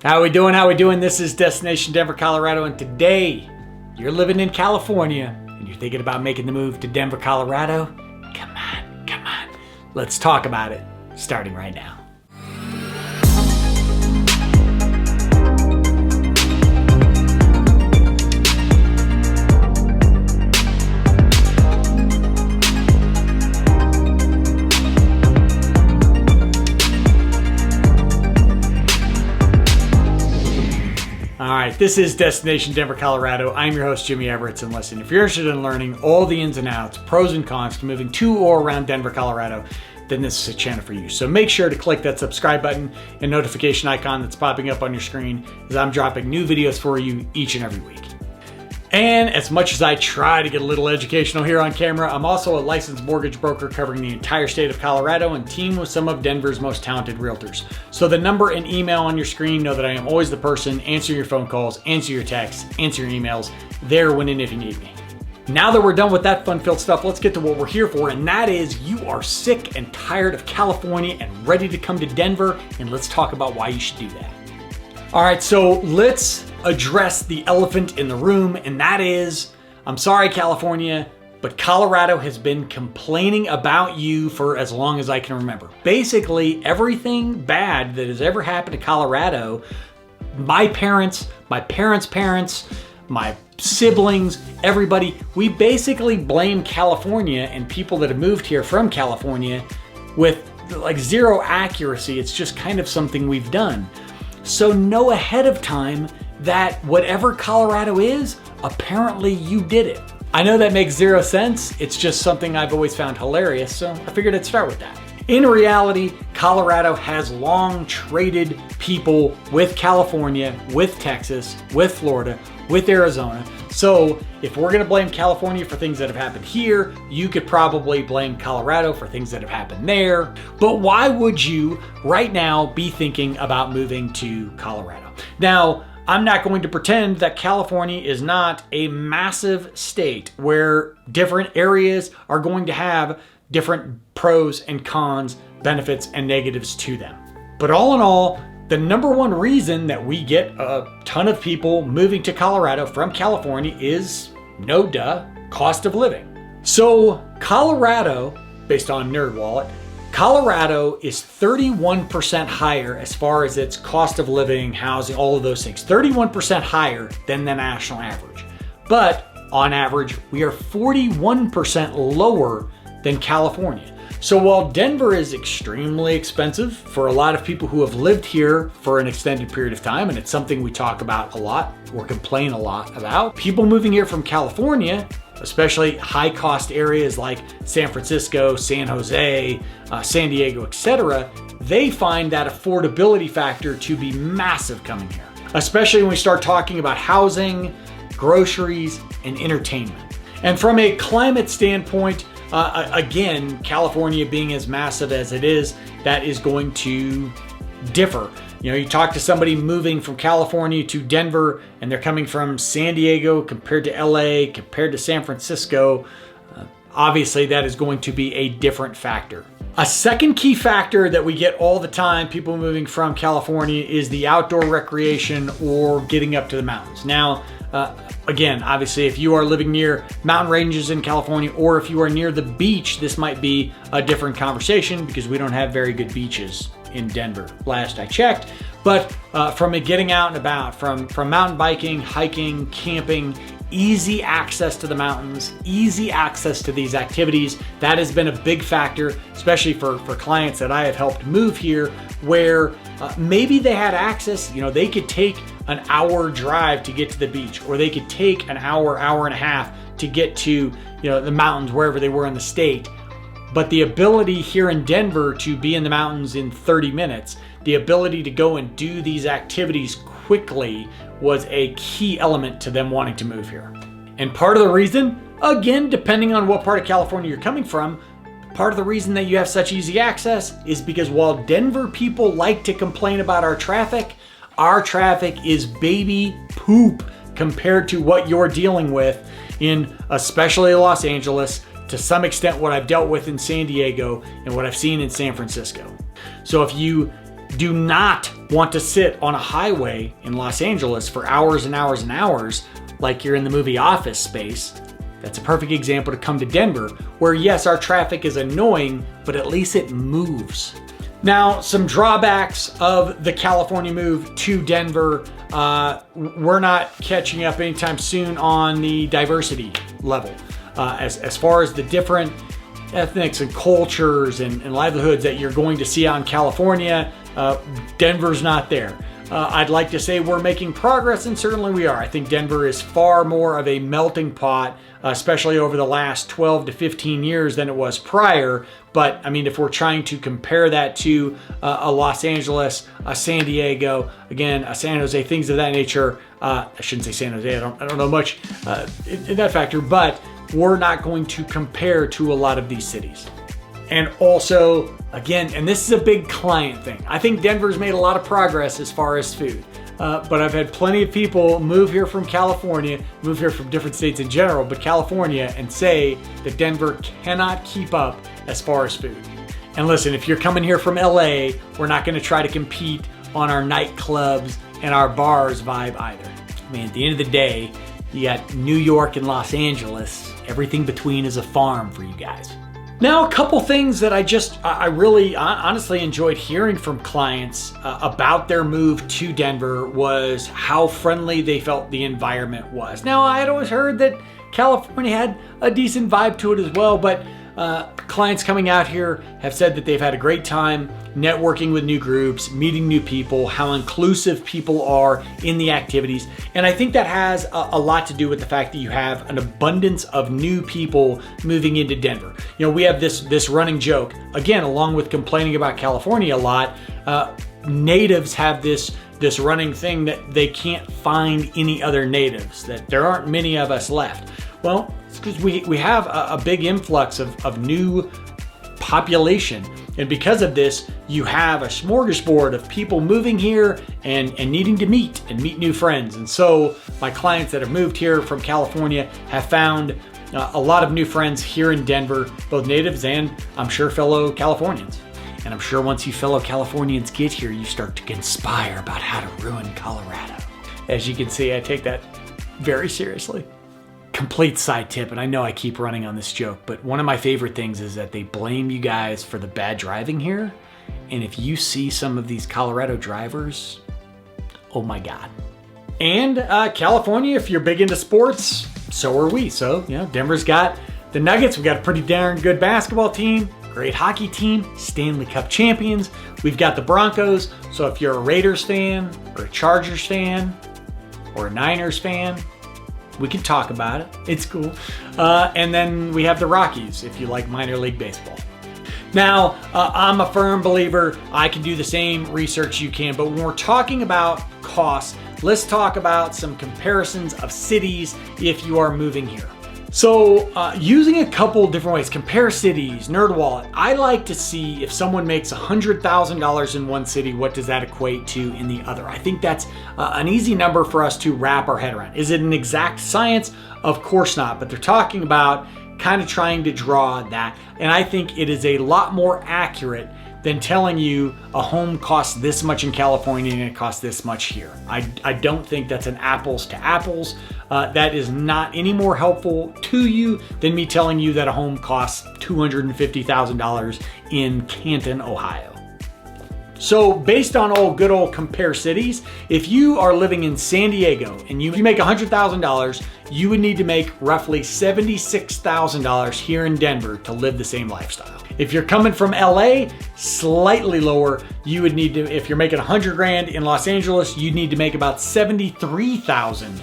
How we doing? How we doing? This is Destination Denver, Colorado, and today you're living in California and you're thinking about making the move to Denver, Colorado. Come on. Let's talk about it, starting right now. Alright, this is Destination Denver, Colorado. I'm your host, Jimmy Everett, and listen, if you're interested in learning all the ins and outs, pros and cons to moving to or around Denver, Colorado, then this is a channel for you. So make sure to click that subscribe button and notification icon that's popping up on your screen as I'm dropping new videos for you each and every week. And as much as I try to get a little educational here on camera, I'm also a licensed mortgage broker covering the entire state of Colorado and team with some of Denver's most talented realtors. So the number and email on your screen, know that I am always the person answering your phone calls, answer your texts, answer your emails, there when and if you need me. Now that we're done with that fun-filled stuff, let's get to what we're here for, and that is you are sick and tired of California and ready to come to Denver, and let's talk about why you should do that. All right, so let's address the elephant in the room, and that is, I'm sorry, California, but Colorado has been complaining about you for as long as I can remember. Basically, everything bad that has ever happened to Colorado, my parents, my siblings, everybody, we basically blame California and people that have moved here from California with like zero accuracy. It's just kind of something we've done. So know ahead of time that whatever Colorado is, apparently you did it. I know that makes zero sense. It's just something I've always found hilarious, so I figured I'd start with that. In reality, Colorado has long traded people with California, with Texas, with Florida, with Arizona. So if we're gonna blame California for things that have happened here, you could probably blame Colorado for things that have happened there. But why would you right now be thinking about moving to Colorado? Now, I'm not going to pretend that California is not a massive state where different areas are going to have different pros and cons, benefits and negatives to them. But all in all, the number one reason that we get a ton of people moving to Colorado from California is, no duh, cost of living. So Colorado, based on NerdWallet, Colorado is 31% higher as far as its cost of living, housing, all of those things. 31% higher than the national average. But on average, we are 41% lower than California. So while Denver is extremely expensive for a lot of people who have lived here for an extended period of time, and it's something we talk about a lot or complain a lot about, people moving here from California, especially high cost areas like San Francisco, San Jose, San Diego, etc., they find that affordability factor to be massive coming here, especially when we start talking about housing, groceries, and entertainment. And from a climate standpoint, again, California being as massive as it is, that is going to differ. You know, you talk to somebody moving from California to Denver and they're coming from San Diego compared to LA, compared to San Francisco, obviously that is going to be a different factor. A second key factor that we get all the time, people moving from California, is the outdoor recreation or getting up to the mountains. Now, again, obviously, if you are living near mountain ranges in California or if you are near the beach, this might be a different conversation because we don't have very good beaches in Denver, last I checked. But from a getting out and about, from mountain biking, hiking, camping, easy access to the mountains, easy access to these activities, that has been a big factor, especially for clients that I have helped move here, where maybe they had access, you know, they could take an hour drive to get to the beach, or they could take an hour and a half to get to, you know, the mountains wherever they were in the state. But the ability here in Denver to be in the mountains in 30 minutes, the ability to go and do these activities quickly was a key element to them wanting to move here. And part of the reason, again, depending on what part of California you're coming from, part of the reason that you have such easy access is because while Denver people like to complain about our traffic is baby poop compared to what you're dealing with in especially Los Angeles, to some extent what I've dealt with in San Diego and what I've seen in San Francisco. So if you do not want to sit on a highway in Los Angeles for hours and hours and hours like you're in the movie Office Space, that's a perfect example to come to Denver, where yes, our traffic is annoying, but at least it moves. Now, some drawbacks of the California move to Denver. We're not catching up anytime soon on the diversity level. As far as the different ethnics and cultures and livelihoods that you're going to see out in California, Denver's not there. I'd like to say we're making progress, and certainly we are. I think Denver is far more of a melting pot, especially over the last 12 to 15 years than it was prior. But I mean, if we're trying to compare that to a Los Angeles, a San Diego, again, a San Jose, things of that nature, I shouldn't say San Jose, I don't know much in that factor, but we're not going to compare to a lot of these cities. And also, again, and this is a big client thing, I think Denver's made a lot of progress as far as food. But I've had plenty of people move here from California, move here from different states in general, but California, and say that Denver cannot keep up as far as food. And listen, if you're coming here from LA, we're not going to try to compete on our nightclubs and our bars vibe either. I mean, at the end of the day, you got New York and Los Angeles. Everything between is a farm for you guys. Now, a couple things that I really honestly enjoyed hearing from clients about their move to Denver was how friendly they felt the environment was. Now, I had always heard that California had a decent vibe to it as well, but clients coming out here have said that they've had a great time networking with new groups, meeting new people, how inclusive people are in the activities. And I think that has a lot to do with the fact that you have an abundance of new people moving into Denver. You know, we have this running joke, again, along with complaining about California a lot, natives have this running thing that they can't find any other natives, that there aren't many of us left. Well, it's because we have a big influx of new population. And because of this, you have a smorgasbord of people moving here and needing to meet new friends. And so my clients that have moved here from California have found a lot of new friends here in Denver, both natives and I'm sure fellow Californians. And I'm sure once you fellow Californians get here, you start to conspire about how to ruin Colorado. As you can see, I take that very seriously. Complete side tip, and I know I keep running on this joke, but one of my favorite things is that they blame you guys for the bad driving here. And if you see some of these Colorado drivers, oh my God. And California, if you're big into sports, so are we. So, you know, Denver's got the Nuggets. We got a pretty darn good basketball team, great hockey team, Stanley Cup champions. We've got the Broncos. So if you're a Raiders fan or a Chargers fan or a Niners fan, we can talk about it. It's cool. And then we have the Rockies, if you like minor league baseball. Now, I'm a firm believer I can do the same research you can, but when we're talking about costs, let's talk about some comparisons of cities if you are moving here. So using a couple different ways, compare cities, NerdWallet, I like to see if someone makes $100,000 in one city, what does that equate to in the other? I think that's an easy number for us to wrap our head around. Is it an exact science? Of course not, but they're talking about kind of trying to draw that. And I think it is a lot more accurate than telling you a home costs this much in California and it costs this much here. I don't think that's an apples to apples. That is not any more helpful to you than me telling you that a home costs $250,000 in Canton, Ohio. So based on good old compare cities, if you are living in San Diego and you make $100,000, you would need to make roughly $76,000 here in Denver to live the same lifestyle. If you're coming from LA, slightly lower, you would need to, if you're making 100 grand in Los Angeles, you need to make about 73,000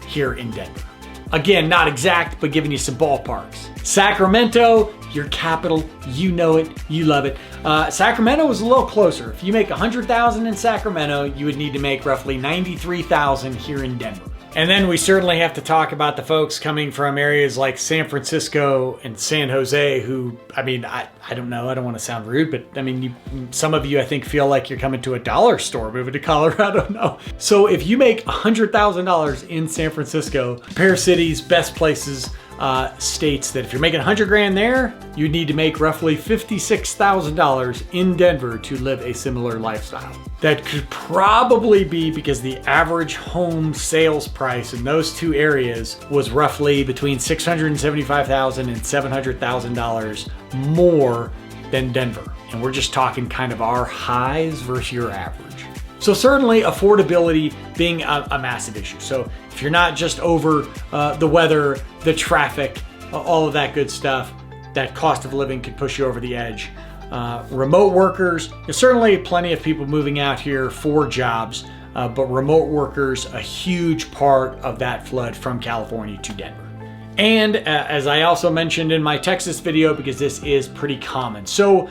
here in Denver. Again, not exact, but giving you some ballparks. Sacramento, your capital, you know it, you love it. Sacramento is a little closer. If you make 100,000 in Sacramento, you would need to make roughly 93,000 here in Denver. And then we certainly have to talk about the folks coming from areas like San Francisco and San Jose who, I mean, I don't know, I don't want to sound rude, but I mean, some of you I think feel like you're coming to a dollar store moving to Colorado. No. So if you make $100,000 in San Francisco, compare cities, best places, states that if you're making 100 grand there, you need to make roughly $56,000 in Denver to live a similar lifestyle. That could probably be because the average home sales price in those two areas was roughly between $675,000 and $700,000 more than Denver. And we're just talking kind of our highs versus your average. So certainly affordability being a massive issue. So if you're not just over the weather, the traffic, all of that good stuff, that cost of living could push you over the edge. Remote workers, there's certainly plenty of people moving out here for jobs, but remote workers, a huge part of that flood from California to Denver. And as I also mentioned in my Texas video, because this is pretty common. So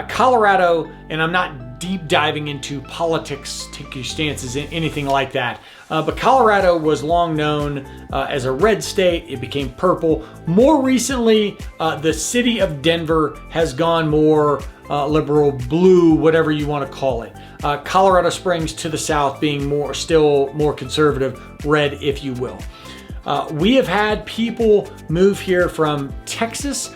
Colorado, and I'm not deep diving into politics, taking stances, anything like that, but Colorado was long known as a red state. It became purple. More recently, the city of Denver has gone more liberal, blue, whatever you want to call it. Colorado Springs to the south being still more conservative, red, if you will. We have had people move here from Texas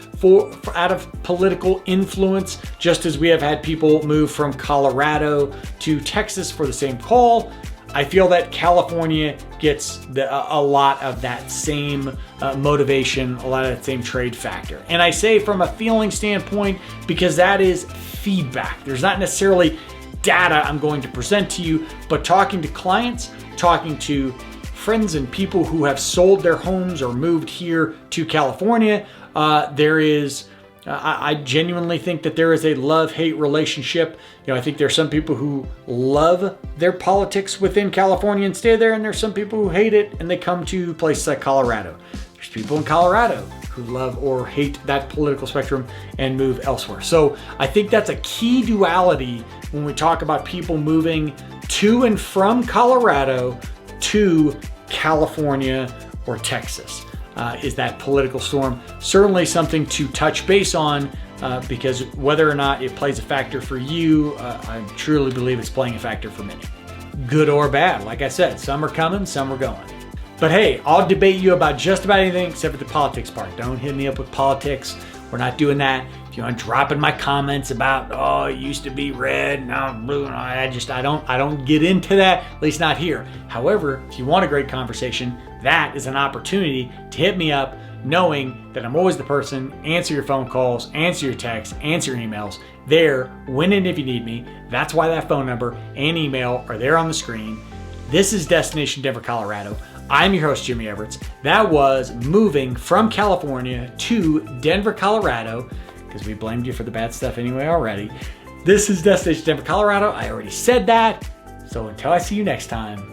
out of political influence, just as we have had people move from Colorado to Texas for the same call. I feel that California gets a lot of that same motivation, a lot of that same trade factor. And I say from a feeling standpoint, because that is feedback. There's not necessarily data I'm going to present to you, but talking to clients, talking to friends and people who have sold their homes or moved here to California, I genuinely think that there is a love-hate relationship. I think there are some people who love their politics within California and stay there, and there's some people who hate it and they come to places like Colorado. There's people in Colorado who love or hate that political spectrum and move elsewhere. So I think that's a key duality when we talk about people moving to and from Colorado to California or Texas. Is that political storm. Certainly something to touch base on because whether or not it plays a factor for you, I truly believe it's playing a factor for many. Good or bad, like I said, some are coming, some are going. But hey, I'll debate you about just about anything except for the politics part. Don't hit me up with politics. We're not doing that. If you want to drop in my comments about, oh, it used to be red, now blue, I don't get into that, at least not here. However, if you want a great conversation, that is an opportunity to hit me up, knowing that I'm always the person, answer your phone calls, answer your texts, answer your emails, there, when and if you need me. That's why that phone number and email are there on the screen. This is Destination Denver, Colorado. I'm your host, Jimmy Everett. That was moving from California to Denver, Colorado, because we blamed you for the bad stuff anyway already. This is Destination Denver, Colorado. I already said that. So until I see you next time,